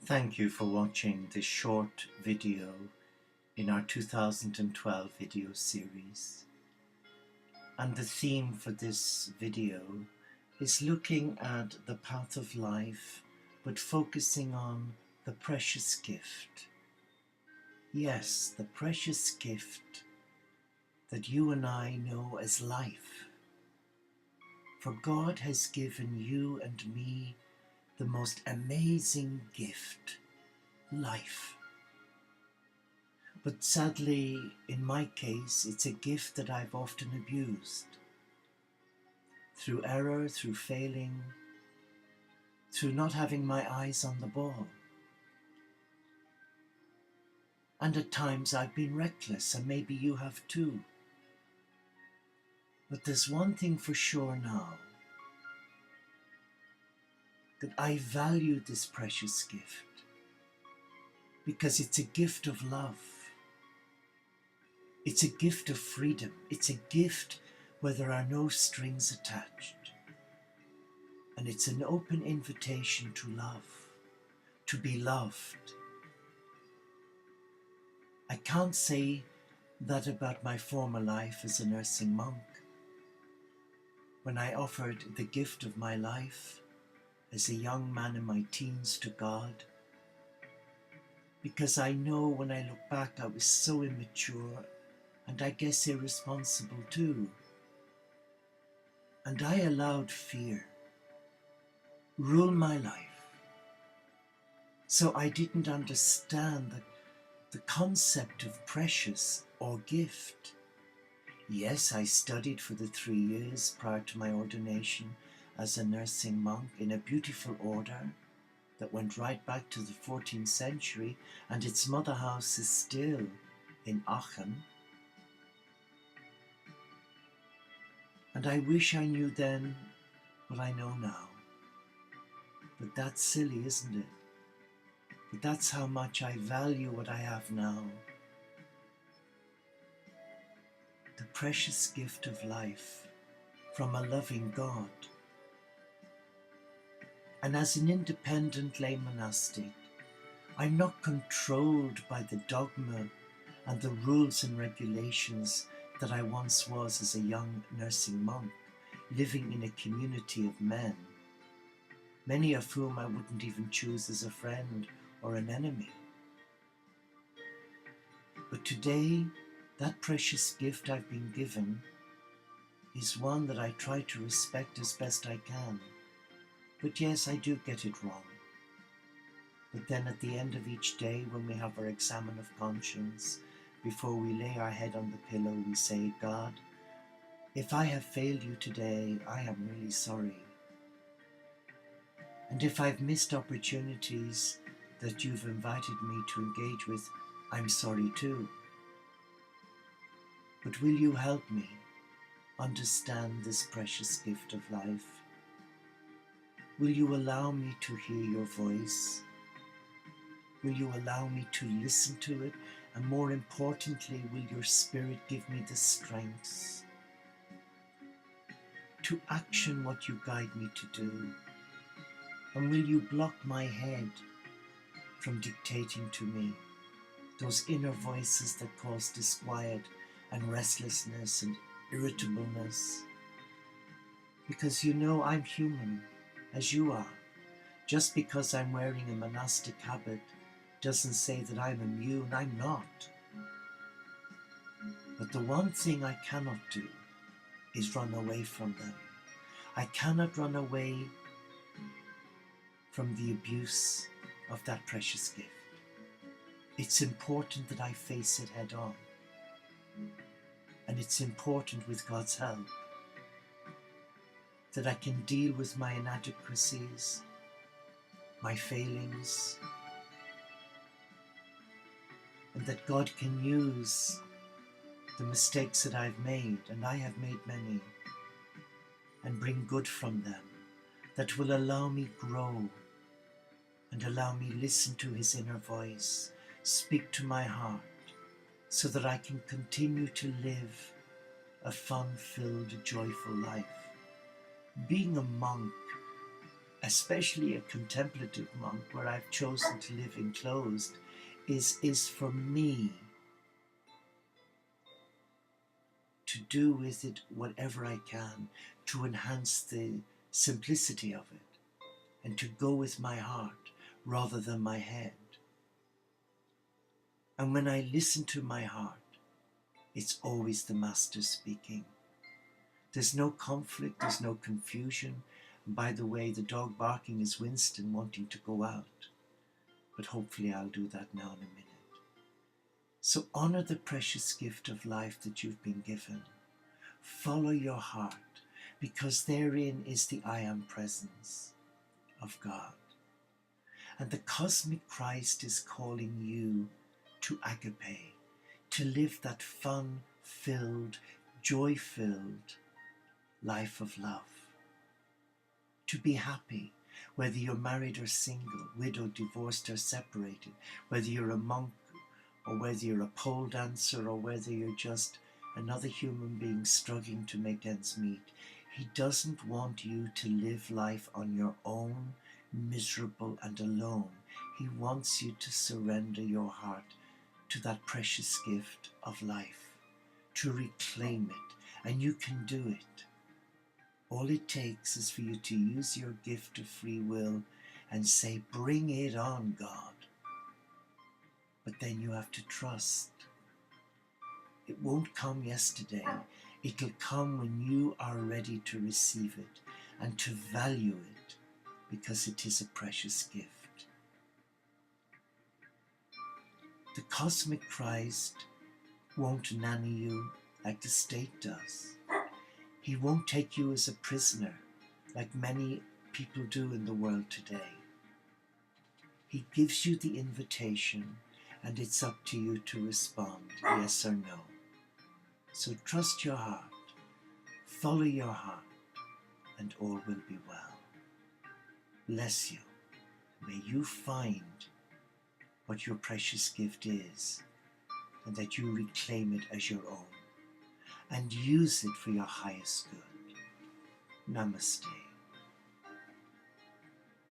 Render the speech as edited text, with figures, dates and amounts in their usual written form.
Thank you for watching this short video in our 2012 video series. And the theme for this video is looking at the path of life, but focusing on the precious gift. Yes, the precious gift that you and I know as life. For God has given you and me the most amazing gift, life. But sadly, in my case, it's a gift that I've often abused. Through error, through failing, through not having my eyes on the ball. And at times I've been reckless, and maybe you have too. But there's one thing for sure now, that I value this precious gift because it's a gift of love. It's a gift of freedom. It's a gift where there are no strings attached. And it's an open invitation to love, to be loved. I can't say that about my former life as a nursing monk, when I offered the gift of my life as a young man in my teens to God, because I know when I look back I was so immature and I guess irresponsible too. And I allowed fear rule my life. So I didn't understand the concept of precious or gift. Yes, I studied for the 3 years prior to my ordination as a nursing monk in a beautiful order that went right back to the 14th century, and its mother house is still in Aachen. And I wish I knew then what I know now. But that's silly, isn't it? But that's how much I value what I have now. The precious gift of life from a loving God. And as an independent lay monastic, I'm not controlled by the dogma and the rules and regulations that I once was as a young nursing monk, living in a community of men, many of whom I wouldn't even choose as a friend or an enemy. But today, that precious gift I've been given is one that I try to respect as best I can. But yes, I do get it wrong. But then at the end of each day, when we have our examen of conscience, before we lay our head on the pillow, we say, God, if I have failed you today, I am really sorry. And if I've missed opportunities that you've invited me to engage with, I'm sorry too. But will you help me understand this precious gift of life? Will you allow me to hear your voice? Will you allow me to listen to it? And more importantly, will your Spirit give me the strength to action what you guide me to do? And will you block my head from dictating to me those inner voices that cause disquiet and restlessness and irritableness? Because you know I'm human, as you are. Just because I'm wearing a monastic habit doesn't say that I'm immune. I'm not. But the one thing I cannot do is run away from them. I cannot run away from the abuse of that precious gift. It's important that I face it head on. And it's important, with God's help, that I can deal with my inadequacies, my failings, and that God can use the mistakes that I've made, and I have made many, and bring good from them that will allow me grow and allow me listen to His inner voice, speak to my heart, so that I can continue to live a fun-filled, joyful life. Being a monk especially a contemplative monk where I've chosen to live enclosed, is for me to do with it whatever I can to enhance the simplicity of it and to go with my heart rather than my head. And when I listen to my heart, it's always the Master speaking. There's no conflict, there's no confusion. And by the way, the dog barking is Winston wanting to go out. But hopefully I'll do that now in a minute. So honor the precious gift of life that you've been given. Follow your heart, because therein is the I am presence of God. And the cosmic Christ is calling you to agape, to live that fun-filled, joy-filled life of love. To be happy, whether you're married or single, widowed, divorced or separated, whether you're a monk or whether you're a pole dancer or whether you're just another human being struggling to make ends meet. He doesn't want you to live life on your own, miserable and alone. He wants you to surrender your heart to that precious gift of life, to reclaim it, and you can do it. All it takes is for you to use your gift of free will and say, bring it on, God. But then you have to trust. It won't come yesterday. It'll come when you are ready to receive it and to value it, because it is a precious gift. The cosmic Christ won't nanny you like the state does. He won't take you as a prisoner like many people do in the world today. He gives you the invitation, and it's up to you to respond, yes or no. So trust your heart, follow your heart, and all will be well. Bless you. May you find what your precious gift is, and that you reclaim it as your own, and use it for your highest good. Namaste.